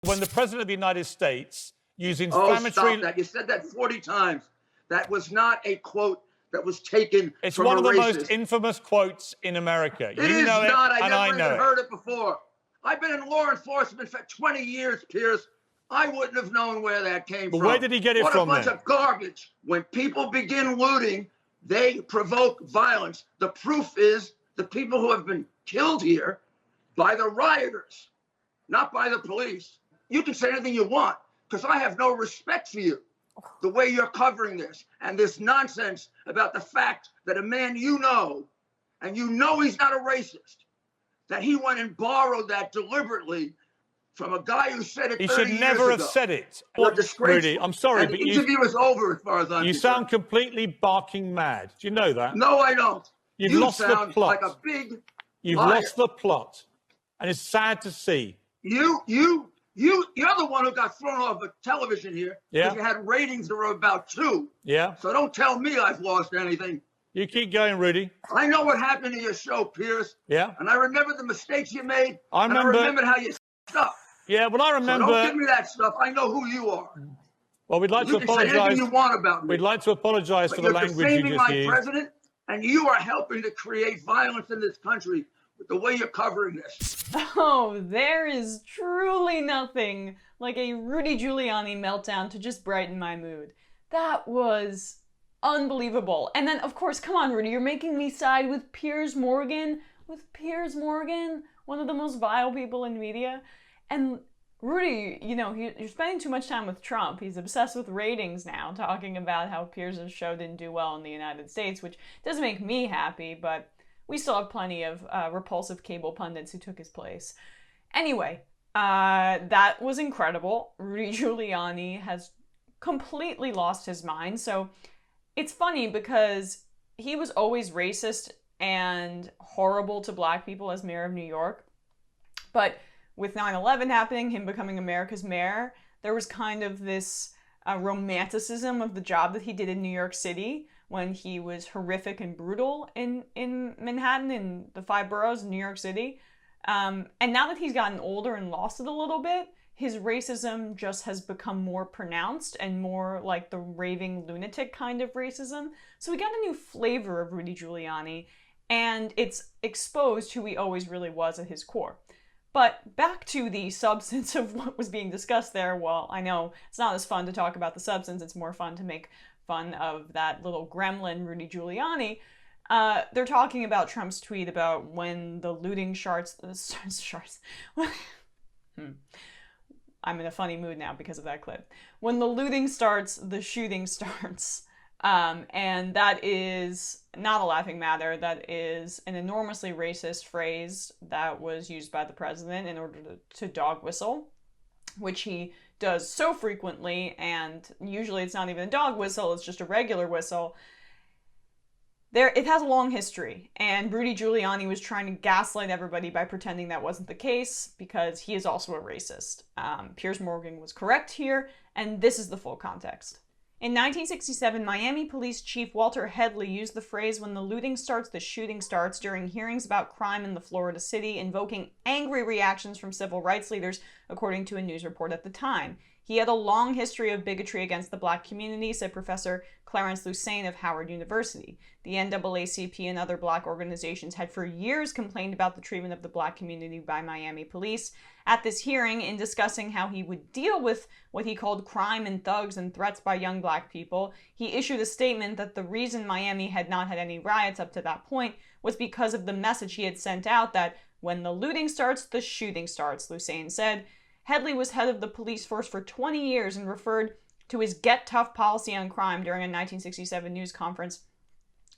When the President of the United States using Oh, inflammatory... stop that. You said that 40 times. That was not a quote that was taken It's from one a of the racist. most infamous quotes in America. It You is know not. it, I and I never know even it. heard it before. I've been in law enforcement for 20 years, Pierce. I wouldn't have known where that came But from. where did he get it what from, a bunch then? of garbage. When people begin looting, they provoke violence. The proof is the people who have been killed here by the rioters, not by the police. You can say anything you want, because I have no respect for you, the way you're covering this, and this nonsense about the fact that a man you know, and you know he's not a racist, that he went and borrowed that deliberately from a guy who said it 30 He years ago. should never have said it. You're disgraceful. Rudy, I'm sorry, and but the interview is over as far as I'm you concerned. sound completely barking mad. Do you know that? No, I don't. You've you lost the sound plot. like a big You've liar. lost the plot. And it's sad to see. You're the one who got thrown off of television here because you had ratings that were about 2. Yeah? So don't tell me I've lost anything. You keep going, Rudy. I know what happened to your show, Pierce. Yeah? And I remember the mistakes you made. I remember. And I remembered how you stuff. Yeah, well, I remember. So don't give me that stuff. I know who you are. Well, we'd like to You can say apologise. anything you want about me. We'd like to apologise for the language you defaming just my used. president, and you are helping to create violence in this country with the way you're covering this. Oh, there is truly nothing like a Rudy Giuliani meltdown to just brighten my mood. That was unbelievable. And then, of course, come on, Rudy, you're making me side with Piers Morgan. With Piers Morgan, one of the most vile people in media. And Rudy, you know, you're spending too much time with Trump. He's obsessed with ratings now, talking about how Piers' show didn't do well in the United States, which doesn't make me happy, but we still have plenty of repulsive cable pundits who took his place. Anyway, that was incredible. Rudy Giuliani has completely lost his mind. So it's funny because he was always racist and horrible to black people as mayor of New York. But with 9/11 happening, him becoming America's mayor, there was kind of this romanticism of the job that he did in New York City when he was horrific and brutal in Manhattan, in the 5 boroughs of New York City. And now that he's gotten older and lost it a little bit, his racism just has become more pronounced and more like the raving lunatic kind of racism. So we got a new flavor of Rudy Giuliani, and it's exposed who he always really was at his core. But back to the substance of what was being discussed there. Well, I know it's not as fun to talk about the substance. It's more fun to make fun of that little gremlin, Rudy Giuliani. They're talking about Trump's tweet about when the looting starts. I'm in a funny mood now because of that clip. When the looting starts, the shooting starts. And that is not a laughing matter. That is an enormously racist phrase that was used by the president in order to dog whistle, which he does so frequently, and usually it's not even a dog whistle, it's just a regular whistle. It has a long history, and Rudy Giuliani was trying to gaslight everybody by pretending that wasn't the case because he is also a racist. Piers Morgan was correct here, and this is the full context. In 1967, Miami Police Chief Walter Headley used the phrase, "When the looting starts, the shooting starts," during hearings about crime in the Florida city, invoking angry reactions from civil rights leaders, according to a news report at the time. He had a long history of bigotry against the black community, said Professor Clarence Lusane of Howard University. The NAACP and other black organizations had for years complained about the treatment of the black community by Miami police. At this hearing, in discussing how he would deal with what he called crime and thugs and threats by young black people, he issued a statement that the reason Miami had not had any riots up to that point was because of the message he had sent out that when the looting starts, the shooting starts, Lusane said. Headley was head of the police force for 20 years and referred to his Get Tough policy on crime during a 1967 news conference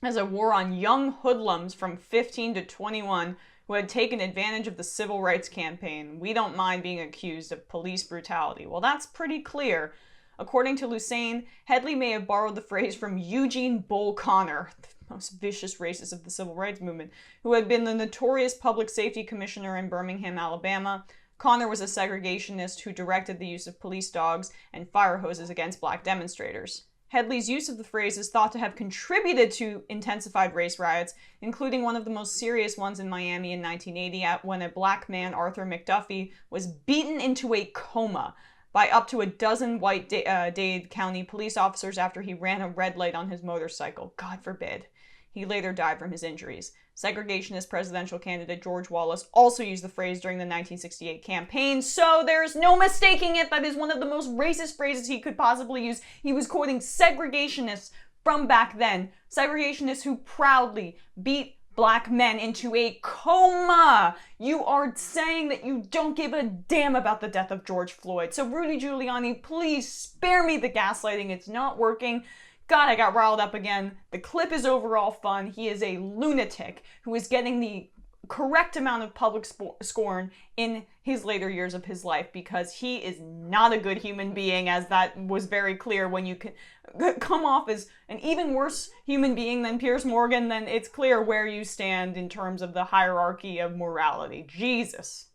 as a war on young hoodlums from 15 to 21 who had taken advantage of the civil rights campaign. We don't mind being accused of police brutality. Well, that's pretty clear. According to Lusane, Headley may have borrowed the phrase from Eugene Bull Connor, the most vicious racist of the civil rights movement, who had been the notorious public safety commissioner in Birmingham, Alabama. Connor was a segregationist who directed the use of police dogs and fire hoses against black demonstrators. Headley's use of the phrase is thought to have contributed to intensified race riots, including one of the most serious ones in Miami in 1980 when a black man, Arthur McDuffie, was beaten into a coma by up to a dozen white Dade County police officers after he ran a red light on his motorcycle. God forbid. He later died from his injuries. Segregationist presidential candidate George Wallace also used the phrase during the 1968 campaign, so there's no mistaking it. That is one of the most racist phrases he could possibly use. He was quoting segregationists from back then. Segregationists who proudly beat black men into a coma. You are saying that you don't give a damn about the death of George Floyd. So Rudy Giuliani, please spare me the gaslighting. It's not working. God, I got riled up again. The clip is overall fun. He is a lunatic who is getting the correct amount of public scorn in his later years of his life because he is not a good human being, as that was very clear when you can come off as an even worse human being than Piers Morgan. Then it's clear where you stand in terms of the hierarchy of morality. Jesus.